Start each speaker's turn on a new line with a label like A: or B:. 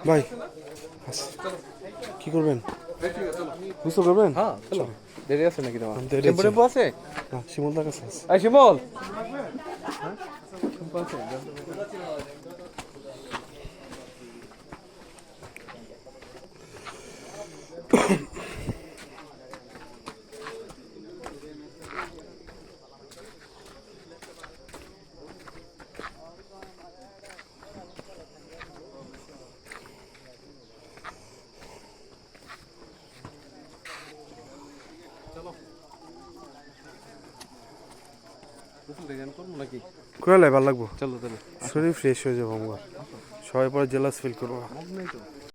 A: ভাই কি করবেন? বুঝতে করবেন?
B: হ্যাঁ চলো, দেরি আছে নাকি তোমার?
A: দেরি
B: টেম্পো
A: আছে।
B: টেম্পো আছে?
A: না, শিমুলদার কাছে আছে।
B: এই শিমল, টেম্পো আছে? নাকি
A: করে ভালো লাগবো,
B: চলো তাহলে
A: শরীর ফ্রেশ হয়ে যাবো আমার, সবাই পরে জেলাস ফিল করবো।
B: নেই তো